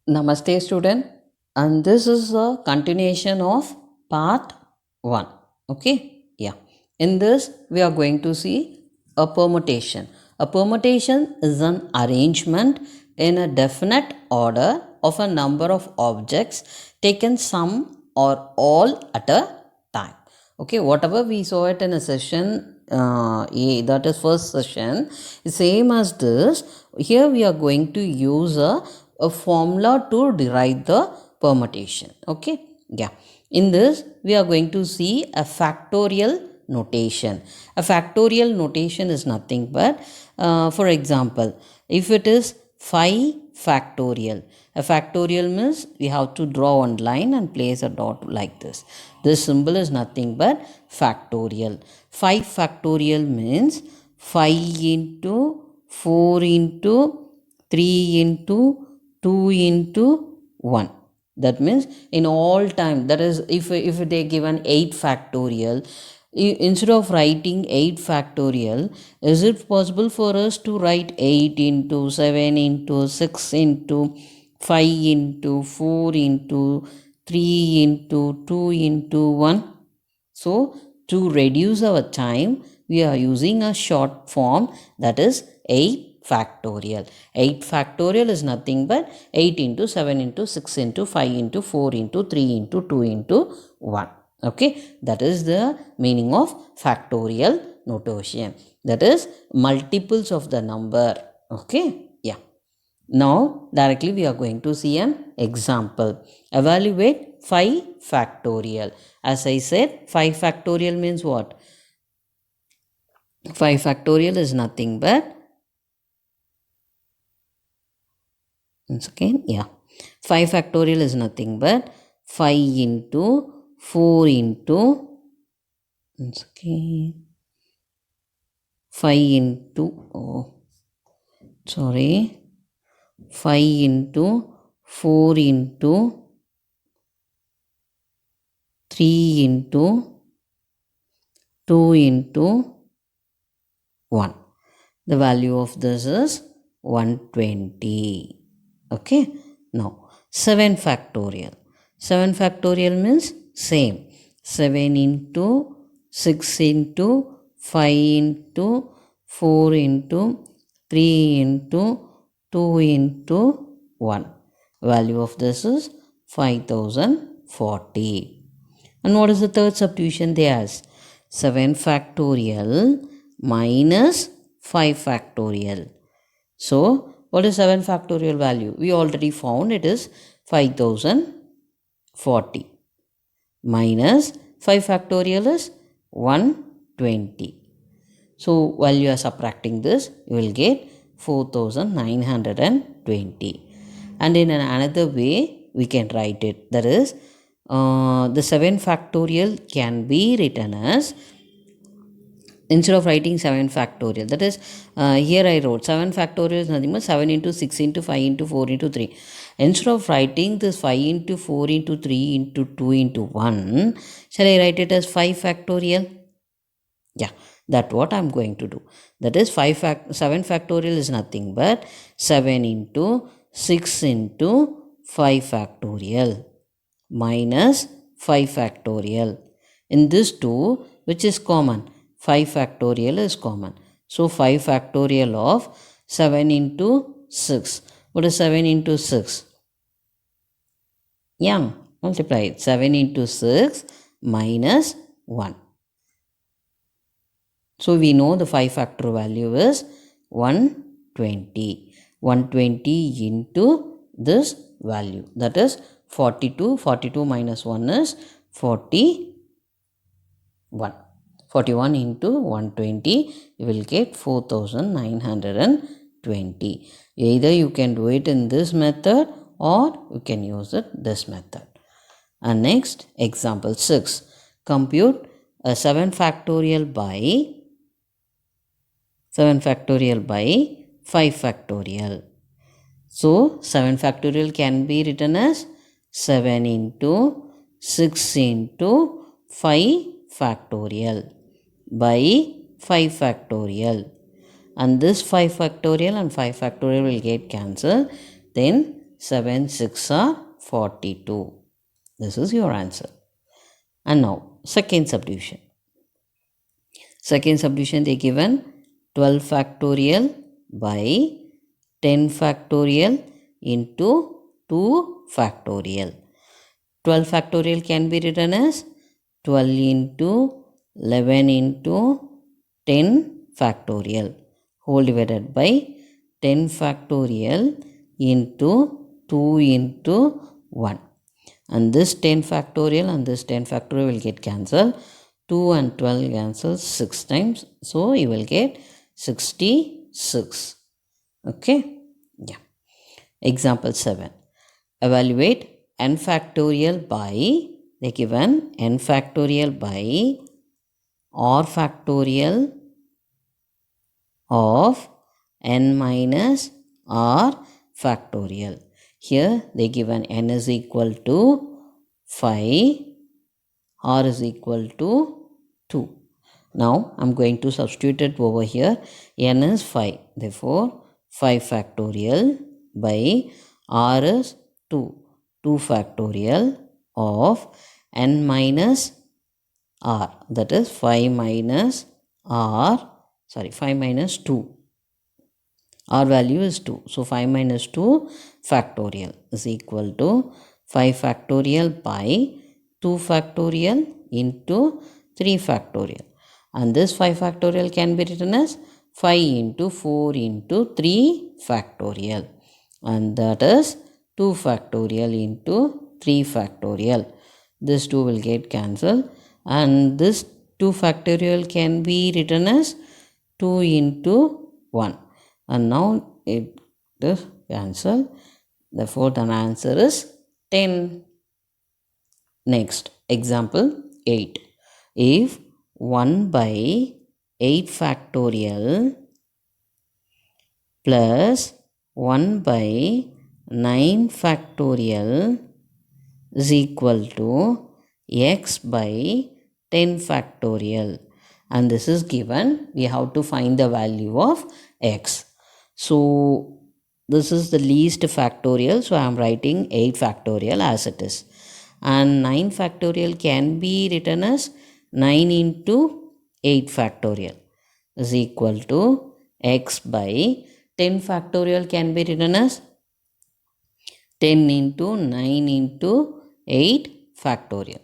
Namaste student, and this is a continuation of part 1. Okay, yeah. In this we are going to see a permutation. A permutation is an arrangement in a definite order of a number of objects taken some or all at a time. Okay, whatever we saw it in a session A, that is first session, same as this. Here we are going to use a formula to derive the permutation. Okay, yeah. In this we are going to see a factorial notation. A factorial notation is nothing but, for example, if it is 5 factorial, a factorial means we have to draw one line and place a dot like this. This symbol is nothing but factorial. 5 factorial means 5 into 4 into 3 into 2 into 1. That means in all time, that is if they given 8 factorial, instead of writing 8 factorial, is it possible for us to write 8 into 7 into 6 into 5 into 4 into 3 into 2 into 1? So to reduce our time, we are using a short form, that is 8 factorial. 8 factorial is nothing but 8 into 7 into 6 into 5 into 4 into 3 into 2 into 1. Okay, that is the meaning of factorial notation. That is multiples of the number. Okay, yeah. Now directly we are going to see an example. Evaluate 5 factorial. As I said, 5 factorial means what? 5 factorial is nothing but, once again, yeah. 5 factorial is nothing but 5 into 4 into, once again, 5 into, sorry, 5 into 4 into 3 into 2 into 1. The value of this is 120. Okay. Now 7 factorial. 7 factorial means same. 7 into 6 into 5 into 4 into 3 into 2 into 1. Value of this is 5040. And what is the third substitution they ask? 7 factorial minus 5 factorial. So, what is 7 factorial value? We already found it is 5040 minus 5 factorial is 120. So, while you are subtracting this, you will get 4920. And in another way, we can write it. That is, the 7 factorial can be written as, instead of writing 7 factorial, that is, here I wrote 7 factorial is nothing but 7 into 6 into 5 into 4 into 3. Instead of writing this 5 into 4 into 3 into 2 into 1, shall I write it as 5 factorial? Yeah, that's what I'm going to do. That is 7 factorial is nothing but 7 into 6 into 5 factorial minus 5 factorial. In this 2, which is common? 5 factorial is common. So 5 factorial of 7 into 6. What is 7 into 6? Yeah, multiply it. 7 into 6 minus 1. So we know the 5 factor value is 120. 120 into this value, that is 42. 42 minus 1 is 41. 41 into 120, you will get 4920. Either you can do it in this method or you can use it this method. And next, example 6. Compute a 7 factorial by 5 factorial. So 7 factorial can be written as 7 into 6 into 5 factorial by 5 factorial. And this 5 factorial and 5 factorial will get cancelled. Then 7 6 are 42. This is your answer. And now second subdivision. Second subdivision, they given 12 factorial by 10 factorial into 2 factorial. 12 factorial can be written as 12 into 11 into 10 factorial whole divided by 10 factorial into 2 into 1. And this 10 factorial and this 10 factorial will get cancelled. 2 and 12 cancels 6 times. So you will get 66. Okay. Yeah. Example 7. Evaluate n factorial by, they given n factorial by r factorial of n minus r factorial. Here they given n is equal to 5, r is equal to 2. Now I am going to substitute it over here. N is 5. Therefore 5 factorial by r is 2. 2 factorial of n minus r. That is 5 minus r. 5 minus 2. R value is 2. So 5 minus 2 factorial is equal to 5 factorial by 2 factorial into 3 factorial. And this 5 factorial can be written as 5 into 4 into 3 factorial. And that is 2 factorial into 3 factorial. This 2 will get cancelled. And this 2 factorial can be written as 2 into 1. And now it is cancelled. Therefore, the answer is 10. Next, example 8. If 1 by 8 factorial plus 1 by 9 factorial is equal to x by 10 factorial. And this is given, we have to find the value of x. So this is the least factorial, so I am writing 8 factorial as it is. And 9 factorial can be written as 9 into 8 factorial is equal to x by 10 factorial can be written as 10 into 9 into 8 factorial.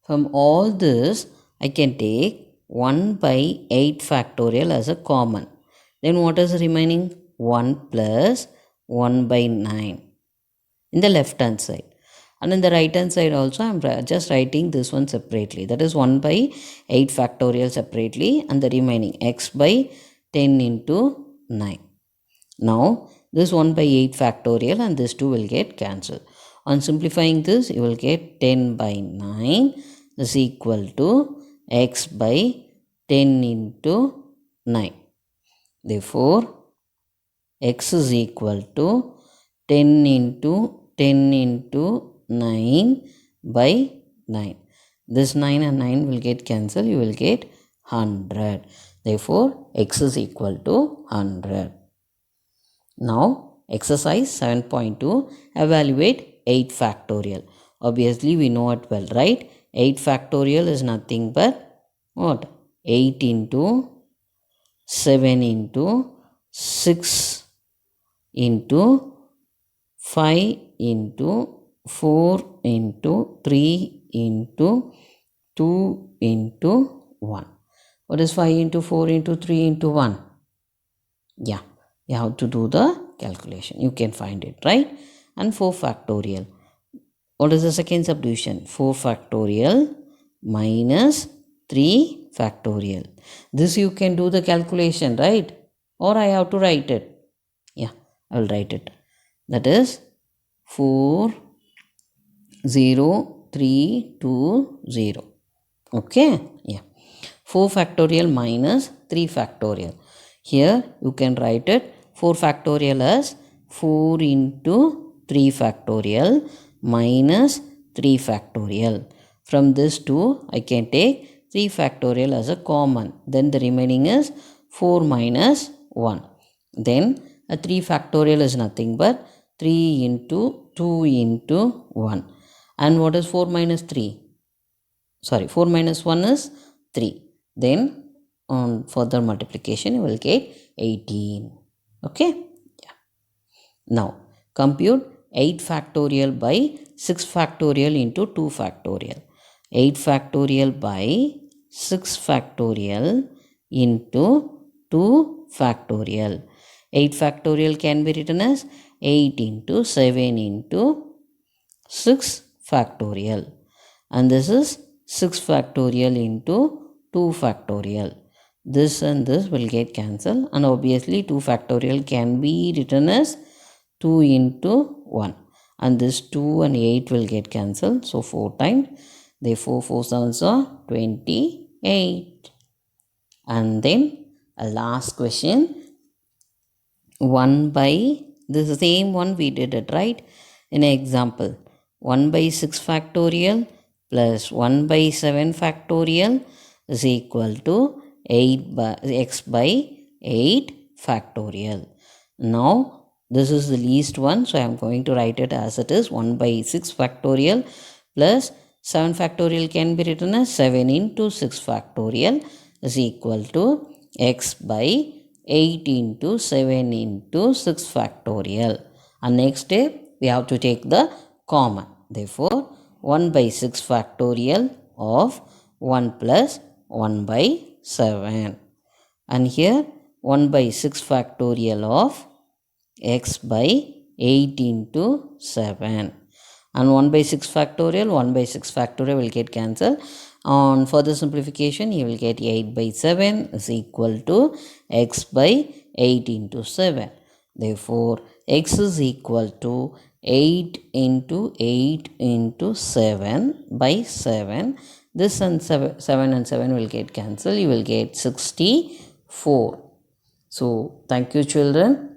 From all this, I can take 1 by 8 factorial as a common. Then what is remaining? 1 plus 1 by 9 in the left hand side. And in the right hand side also, I am just writing this one separately. That is 1 by 8 factorial separately and the remaining x by 10 into 9. Now, this 1 by 8 factorial and this 2 will get cancelled. On simplifying this, you will get 10 by 9 is equal to x by 10 into 9. Therefore, x is equal to 10 into 10 into 9 by 9. This 9 and 9 will get cancelled. You will get 100. Therefore, x is equal to 100. Now, exercise 7.2, evaluate 8 factorial. Obviously, we know it well, right? 8 factorial is nothing but what? 8 into 7 into 6 into 5 into 4 into 3 into 2 into 1. What is 5 into 4 into 3 into 1? Yeah, you have to do the calculation. You can find it, right? And 4 factorial. What is the second subdivision? 4 factorial minus 3 factorial. This you can do the calculation, right? Or I have to write it. Yeah, I will write it. That is 4 0 3 2 0. Okay, yeah. 4 factorial minus 3 factorial. Here you can write it 4 factorial as 4 into 3 factorial minus 3 factorial. From this 2, I can take 3 factorial as a common. Then the remaining is 4 minus 1. Then a 3 factorial is nothing but 3 into 2 into 1. And what is 4 minus 3? Sorry, 4 minus 1 is 3. Then on further multiplication you will get 18. Okay. Yeah. Now compute 8 factorial by 6 factorial into 2 factorial. 8 factorial by 6 factorial into 2 factorial. 8 factorial can be written as 8 into 7 into 6 factorial, and this is 6 factorial into 2 factorial. This and this will get cancelled, and obviously 2 factorial can be written as 2 into 1, and this 2 and 8 will get cancelled, so 4 times, therefore 4 sevens are 28. And then a last question, 1 by, this is the same one we did it, right? In an example, 1 by 6 factorial plus 1 by 7 factorial is equal to 8 by x by 8 factorial. Now this is the least one, so I am going to write it as it is. 1 by 6 factorial plus 7 factorial can be written as 7 into 6 factorial is equal to x by 8 into 7 into 6 factorial. And next step, we have to take the common. Therefore, 1 by 6 factorial of 1 plus 1 by 7. And here 1 by 6 factorial of x by 8 into 7. And 1 by 6 factorial, 1 by 6 factorial will get cancelled. On further simplification, you will get 8 by 7 is equal to x by 8 into 7. Therefore, x is equal to 8 into 8 into 7 by 7. This and 7 and 7 will get cancelled. You will get 64. So, thank you children.